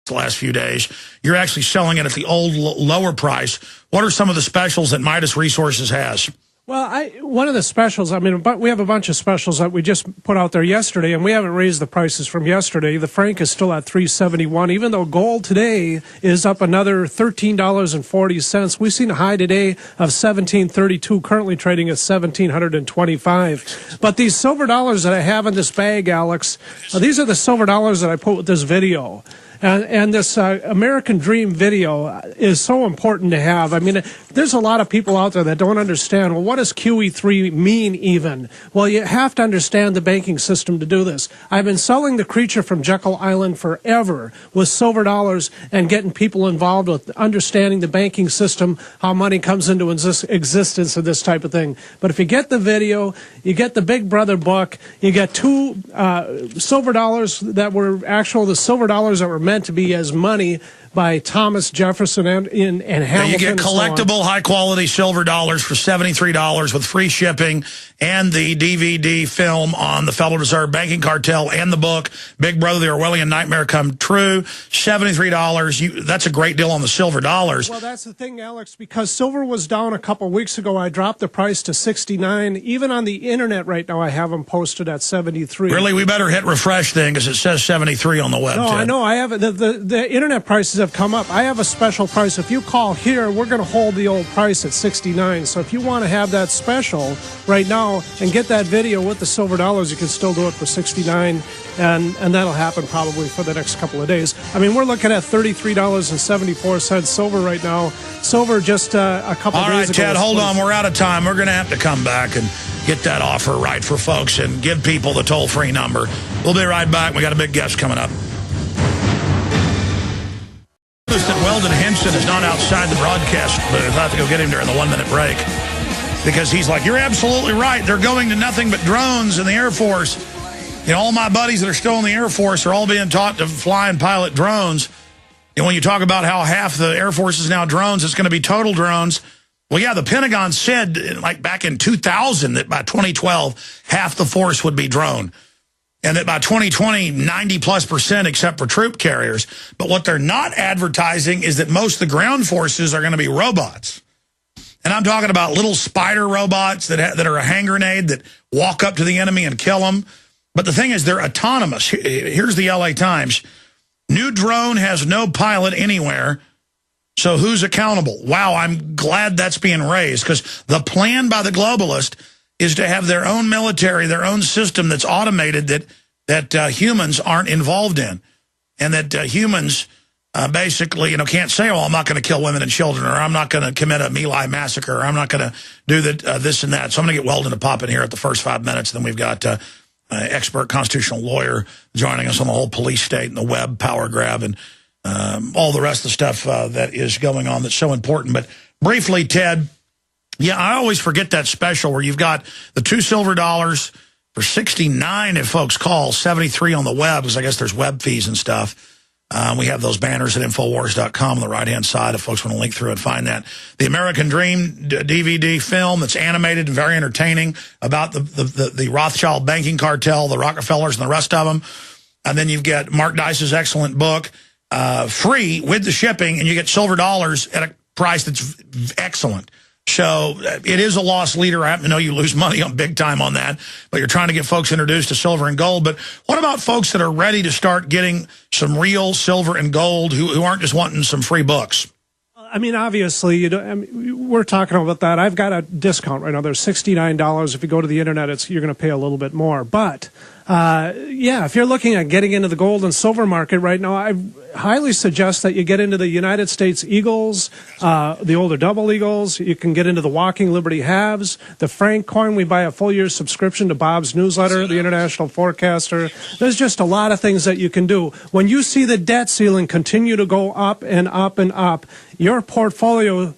the last few days. You're actually selling it at the old lower price. What are some of the specials that Midas Resources has? Well, one of the specials, but we have a bunch of specials that we just put out there yesterday, and we haven't raised the prices from yesterday. The Frank is still at $371, even though gold today is up another $13.40. We've seen a high today of $17.32, currently trading at $1,725. But these silver dollars that I have in this bag, Alex, these are the silver dollars that I put with this video. And this American Dream video is so important to have. I mean, there's a lot of people out there that don't understand, well, what does QE3 mean even? Well, you have to understand the banking system to do this. I've been selling the creature from Jekyll Island forever with silver dollars and getting people involved with understanding the banking system, how money comes into existence and this type of thing. But if you get the video, you get the Big Brother book, you get two silver dollars that were the silver dollars that were meant to be as money by Thomas Jefferson and Hamilton. Yeah, you get collectible, high-quality silver dollars for $73 with free shipping and the DVD film on the Federal Reserve Banking Cartel and the book, Big Brother, The Orwellian Nightmare Come True, $73. That's a great deal on the silver dollars. Well, that's the thing, Alex, because silver was down a couple weeks ago. I dropped the price to $69. Even on the Internet right now, I have them posted at $73. Really? We better hit refresh then because it says $73 on the web. No, Ted. I know. I have the Internet prices have come up. I have a special price. If you call here, we're going to hold the old price at $69. So if you want to have that special right now and get that video with the silver dollars, you can still do it for $69, and that'll happen probably for the next couple of days. I mean, we're looking at $33.74 silver right now. Silver just a couple days ago. All right, Ted, hold on. We're out of time. We're going to have to come back and get that offer right for folks and give people the toll-free number. We'll be right back. We got a big guest coming up. That Weldon Henson is not outside the broadcast booth. I have to go get him during the 1-minute break because he's like, you're absolutely right. They're going to nothing but drones in the Air Force. You know, all my buddies that are still in the Air Force are all being taught to fly and pilot drones. And when you talk about how half the Air Force is now drones, it's going to be total drones. Well, yeah, the Pentagon said like back in 2000 that by 2012, half the force would be drone. And that by 2020, 90+% except for troop carriers. But what they're not advertising is that most of the ground forces are going to be robots. And I'm talking about little spider robots that are a hand grenade that walk up to the enemy and kill them. But the thing is, they're autonomous. Here's the LA Times. New drone has no pilot anywhere. So who's accountable? Wow, I'm glad that's being raised because the plan by the globalist is to have their own military, their own system that's automated that humans aren't involved in. And that humans basically, can't say, oh, I'm not going to kill women and children, or I'm not going to commit a My Lai massacre, or I'm not going to do this and that. So I'm going to get Weldon to pop in here at the first 5 minutes. Then we've got expert constitutional lawyer joining us on the whole police state and the web power grab and all the rest of the stuff that is going on that's so important. But briefly, Ted, yeah, I always forget that special where you've got the two silver dollars for $69 if folks call, $73 on the web, because I guess there's web fees and stuff. We have those banners at Infowars.com on the right-hand side if folks want to link through and find that. The American Dream DVD film that's animated and very entertaining about the Rothschild banking cartel, the Rockefellers, and the rest of them. And then you've got Mark Dice's excellent book, free with the shipping, and you get silver dollars at a price that's excellent. So it is a loss leader. I happen to know you lose money on big time on that, but you're trying to get folks introduced to silver and gold. But what about folks that are ready to start getting some real silver and gold who aren't just wanting some free books? I mean, obviously, we're talking about that. I've got a discount right now. There's $69. If you go to the Internet, you're going to pay a little bit more. But, yeah, if you're looking at getting into the gold and silver market right now, I highly suggest that you get into the United States Eagles, the older double Eagles. You can get into the Walking Liberty Halves, the Frank coin. We buy a full year's subscription to Bob's newsletter, the International Forecaster. There's just a lot of things that you can do. When you see the debt ceiling continue to go up and up and up, your portfolio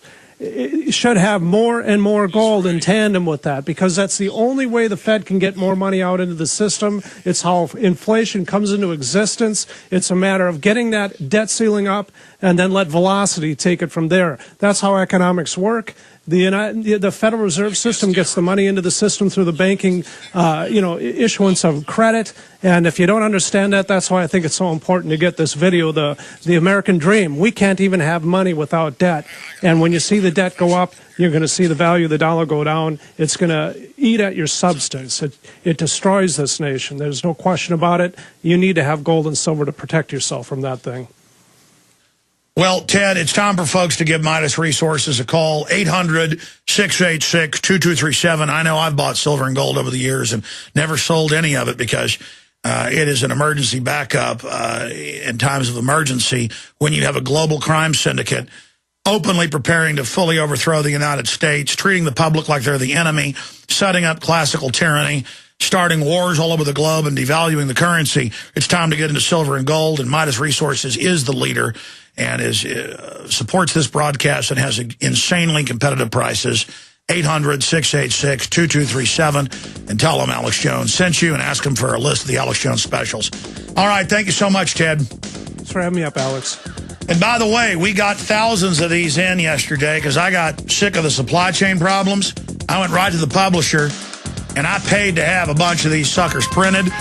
should have more and more gold in tandem with that, because that's the only way the Fed can get more money out into the system. It's how inflation comes into existence. It's a matter of getting that debt ceiling up and then let velocity take it from there. That's how economics work. The Federal Reserve System gets the money into the system through the banking, issuance of credit. And if you don't understand that, that's why I think it's so important to get this video, the American Dream. We can't even have money without debt. And when you see the debt go up, you're going to see the value of the dollar go down. It's going to eat at your substance. It destroys this nation. There's no question about it. You need to have gold and silver to protect yourself from that thing. Well, Ted, it's time for folks to give Midas Resources a call, 800-686-2237. I know I've bought silver and gold over the years and never sold any of it because it is an emergency backup in times of emergency when you have a global crime syndicate openly preparing to fully overthrow the United States, treating the public like they're the enemy, setting up classical tyranny, starting wars all over the globe and devaluing the currency. It's time to get into silver and gold, and Midas Resources is the leader and supports this broadcast and has insanely competitive prices. 800-686-2237, and tell them Alex Jones sent you and ask them for a list of the Alex Jones specials. All right, thank you so much, Ted. Thanks for having me up, Alex. And by the way, we got thousands of these in yesterday because I got sick of the supply chain problems. I went right to the publisher, and I paid to have a bunch of these suckers printed.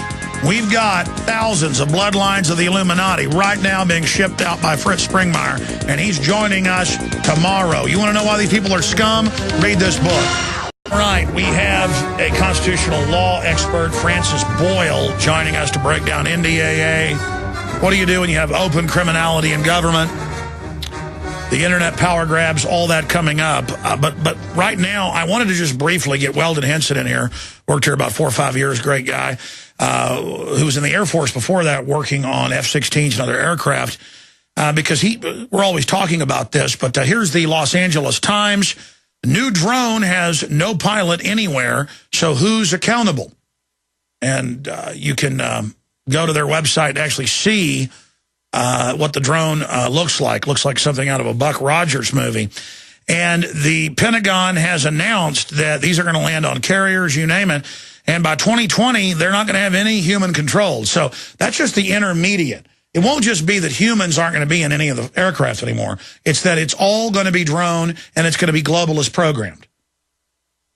We've got thousands of bloodlines of the Illuminati right now being shipped out by Fritz Springmeier, and he's joining us tomorrow. You want to know why these people are scum? Read this book. All right, we have a constitutional law expert, Francis Boyle, joining us to break down NDAA. What do you do when you have open criminality in government? The internet power grabs, all that coming up. But right now, I wanted to just briefly get Weldon Henson in here. Worked here about 4 or 5 years, great guy, who was in the Air Force before that, working on F-16s and other aircraft, because we're always talking about this. But here's the Los Angeles Times. New drone has no pilot anywhere, so who's accountable? And you can go to their website and actually see what the drone looks like. Looks like something out of a Buck Rogers movie. And the Pentagon has announced that these are going to land on carriers, you name it. And by 2020, they're not going to have any human controlled. So that's just the intermediate. It won't just be that humans aren't going to be in any of the aircraft anymore. It's that it's all going to be drone and it's going to be globalist programmed.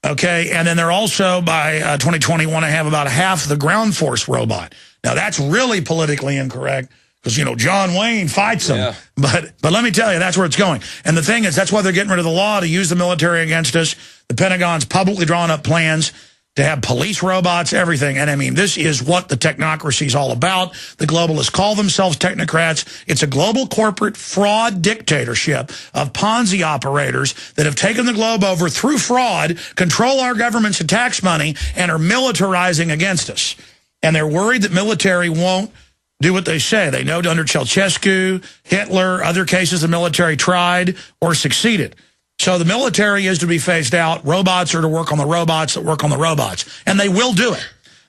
Okay, and then they're also, by 2020, want to have about half the ground force robot. Now, that's really politically incorrect because, you know, John Wayne fights them. Yeah. But let me tell you, that's where it's going. And the thing is, that's why they're getting rid of the law to use the military against us. The Pentagon's publicly drawn up plans to have police robots, everything. And I mean, this is what the technocracy is all about. The globalists call themselves technocrats. It's a global corporate fraud dictatorship of Ponzi operators that have taken the globe over through fraud, control our governments and tax money, and are militarizing against us. And they're worried that military won't do what they say. They know under Ceausescu, Hitler, other cases the military tried or succeeded. So the military is to be phased out. Robots are to work on the robots that work on the robots. And they will do it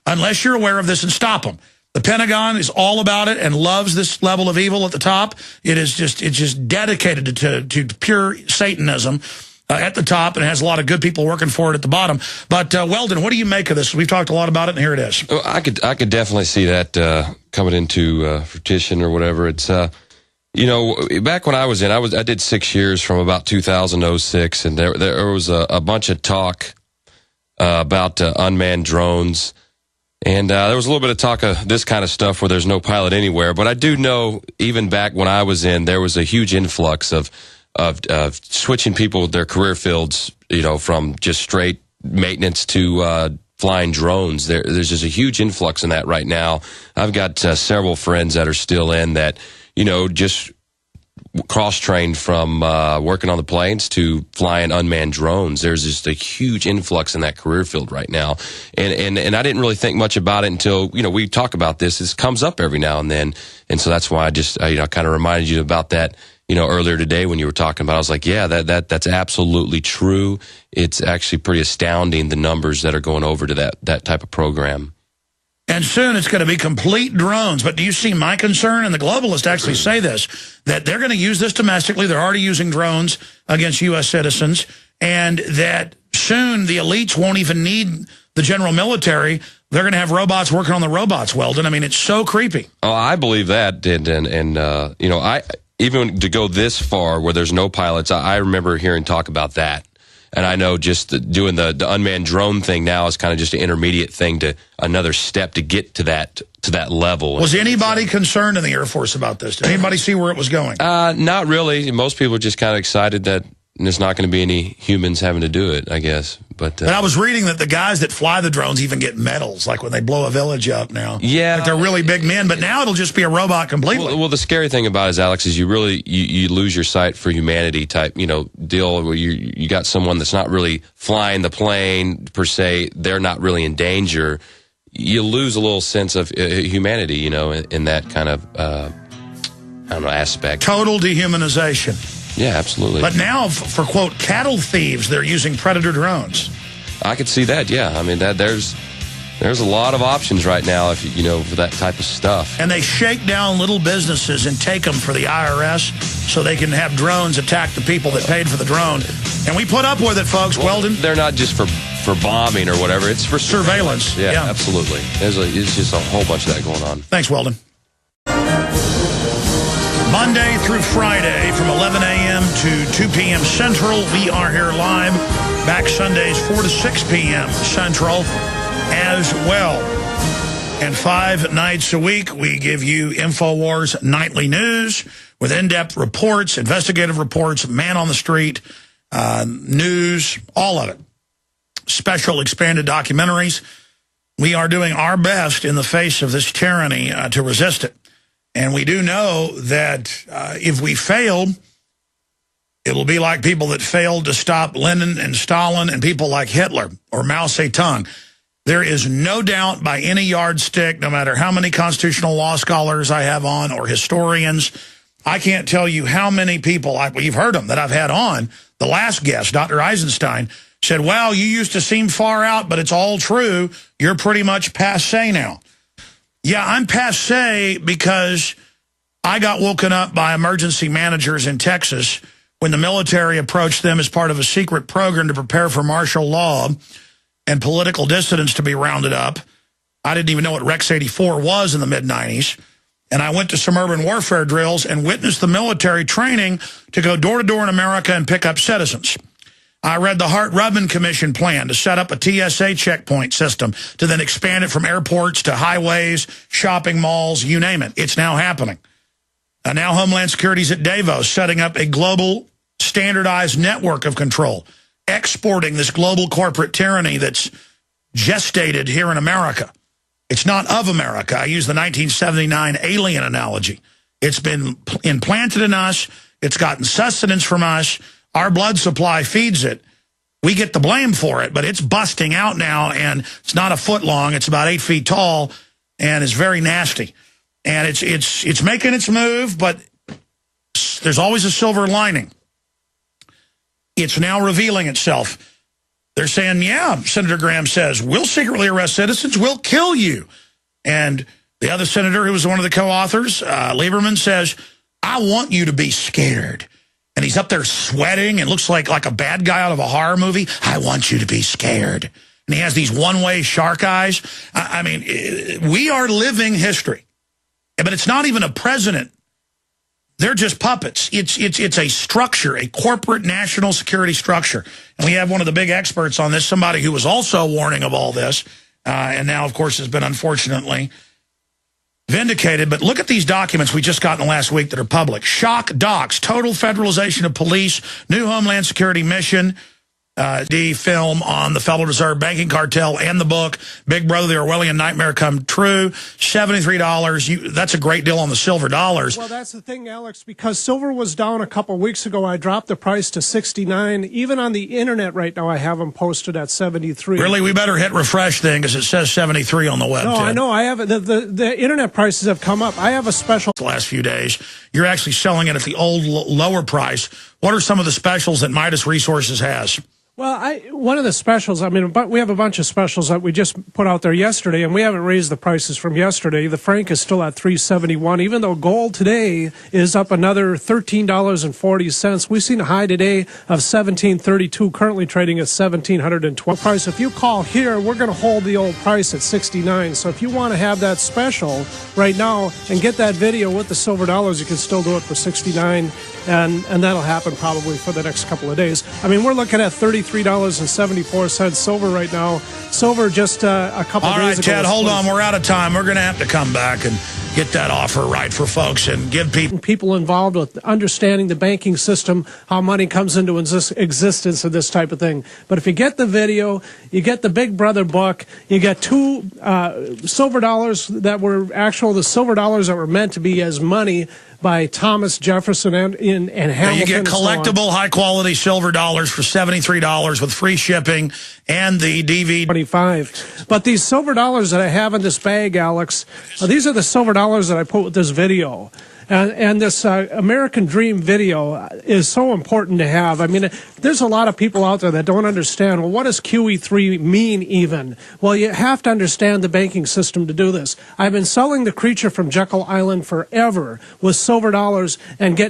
unless you're aware of this and stop them. The Pentagon is all about it and loves this level of evil at the top. It's just dedicated to pure Satanism at the top, and it has a lot of good people working for it at the bottom. But Weldon, what do you make of this? We've talked a lot about it, and here it is. Well, I could definitely see that coming into fruition or whatever. It's you know, back when I was I did 6 years from about 2006, and there was a bunch of talk about unmanned drones, and there was a little bit of talk of this kind of stuff where there's no pilot anywhere. But I do know, even back when I was in, there was a huge influx of switching people with their career fields, you know, from just straight maintenance to flying drones. There's just a huge influx in that right now. I've got several friends that are still in that, you know, just cross-trained from working on the planes to flying unmanned drones. There's just a huge influx in that career field right now. And I didn't really think much about it until, you know, we talk about this. This comes up every now and then. And so that's why I just, you know, kind of reminded you about that, you know, earlier today when you were talking about it. I was like, yeah, that's absolutely true. It's actually pretty astounding, the numbers that are going over to that type of program. And soon it's going to be complete drones. But do you see my concern? And the globalists actually say this, that they're going to use this domestically. They're already using drones against U.S. citizens. And that soon the elites won't even need the general military. They're going to have robots working on the robots, Weldon. I mean, it's so creepy. Oh, I believe that. And you know, even to go this far where there's no pilots, I remember hearing talk about that. And I know just doing the unmanned drone thing now is kind of just an intermediate thing to another step to get to that level. Was anybody concerned in the Air Force about this? Did anybody see where it was going? Not really. Most people are just kind of excited that there's not going to be any humans having to do it, I guess. But I was reading that the guys that fly the drones even get medals, like when they blow a village up now. Yeah. Like they're really big men, but now it'll just be a robot completely. Well, the scary thing about it is, Alex, is you lose your sight for humanity type, deal where you got someone that's not really flying the plane per se. They're not really in danger. You lose a little sense of humanity, in that kind of, aspect. Total dehumanization. Yeah, absolutely. But now, for, quote, cattle thieves, they're using Predator drones. I could see that, yeah. I mean, there's a lot of options right now, for that type of stuff. And they shake down little businesses and take them for the IRS so they can have drones attack the people that paid for the drone. And we put up with it, folks. Well, Weldon? They're not just for bombing or whatever. It's for surveillance. Yeah, absolutely. It's just a whole bunch of that going on. Thanks, Weldon. Monday through Friday from 11 a.m. to 2 p.m. Central. We are here live. Back Sundays 4 to 6 p.m. Central as well. And 5 nights a week, we give you InfoWars Nightly News with in-depth reports, investigative reports, man on the street, news, all of it. Special expanded documentaries. We are doing our best in the face of this tyranny to resist it. And we do know that if we fail, it'll be like people that failed to stop Lenin and Stalin and people like Hitler or Mao Zedong. There is no doubt by any yardstick, no matter how many constitutional law scholars I have on or historians, I can't tell you how many people, you've heard them, that I've had on. The last guest, Dr. Eisenstein, said, well, you used to seem far out, but it's all true. You're pretty much passé now. Yeah, I'm passé because I got woken up by emergency managers in Texas when the military approached them as part of a secret program to prepare for martial law and political dissidents to be rounded up. I didn't even know what Rex 84 was in the mid-90s. And I went to some urban warfare drills and witnessed the military training to go door to door in America and pick up citizens. I read the Hart-Rubin Commission plan to set up a TSA checkpoint system to then expand it from airports to highways, shopping malls, you name it. It's now happening. Now Homeland Security's at Davos setting up a global standardized network of control, exporting this global corporate tyranny that's gestated here in America. It's not of America. I use the 1979 alien analogy. It's been implanted in us. It's gotten sustenance from us. Our blood supply feeds it. We get the blame for it, but it's busting out now, and it's not a foot long. It's about 8 feet tall, and it's very nasty. And it's making its move, but there's always a silver lining. It's now revealing itself. They're saying, yeah, Senator Graham says, we'll secretly arrest citizens, we'll kill you. And the other senator who was one of the co-authors, Lieberman, says, I want you to be scared. And he's up there sweating and looks like a bad guy out of a horror movie. I want you to be scared. And he has these one-way shark eyes. I mean, we are living history. But it's not even a president. They're just puppets. It's a structure, a corporate national security structure. And we have one of the big experts on this, somebody who was also warning of all this, and now, of course, has been unfortunately vindicated. But look at these documents we just got in the last week that are public. Shock docs, total federalization of police, new Homeland Security mission, the film on the Federal Reserve banking cartel, and the book, Big Brother, the Orwellian Nightmare Come True, $73. That's a great deal on the silver dollars. Well, that's the thing, Alex, because silver was down a couple weeks ago. I dropped the price to $69. Even on the internet right now, I have them posted at $73. Really? We better hit refresh then, because it says $73 on the web. No, Ted. I know. I have the internet prices have come up. I have a special. The last few days, you're actually selling it at the old lower price. What are some of the specials that Midas Resources has? Well, one of the specials, but we have a bunch of specials that we just put out there yesterday, and we haven't raised the prices from yesterday. The franc is still at $3.71, even though gold today is up another $13.40. We've seen a high today of $17.32, currently trading at $1,712 price. If you call here, we're going to hold the old price at $69. So if you want to have that special right now and get that video with the silver dollars, you can still do it for $69, and that'll happen probably for the next couple of days. We're looking at 33 $33.74 silver right now. Silver just a couple All days right, ago. Ted, hold on. We're out of time. We're going to have to come back and get that offer right for folks and give people involved with understanding the banking system, how money comes into existence and this type of thing. But if you get the video, you get the Big Brother book, you get two silver dollars that were the silver dollars that were meant to be as money by Thomas Jefferson and Hamilton. You get collectible, high-quality silver dollars for $73 with free shipping and the DVD. 25. But these silver dollars that I have in this bag, Alex, these are the silver dollars that I put with this video. And this American Dream video is so important to have. I mean, there's a lot of people out there that don't understand, well, what does QE3 mean even? Well, you have to understand the banking system to do this. I've been selling the creature from Jekyll Island forever with silver dollars and get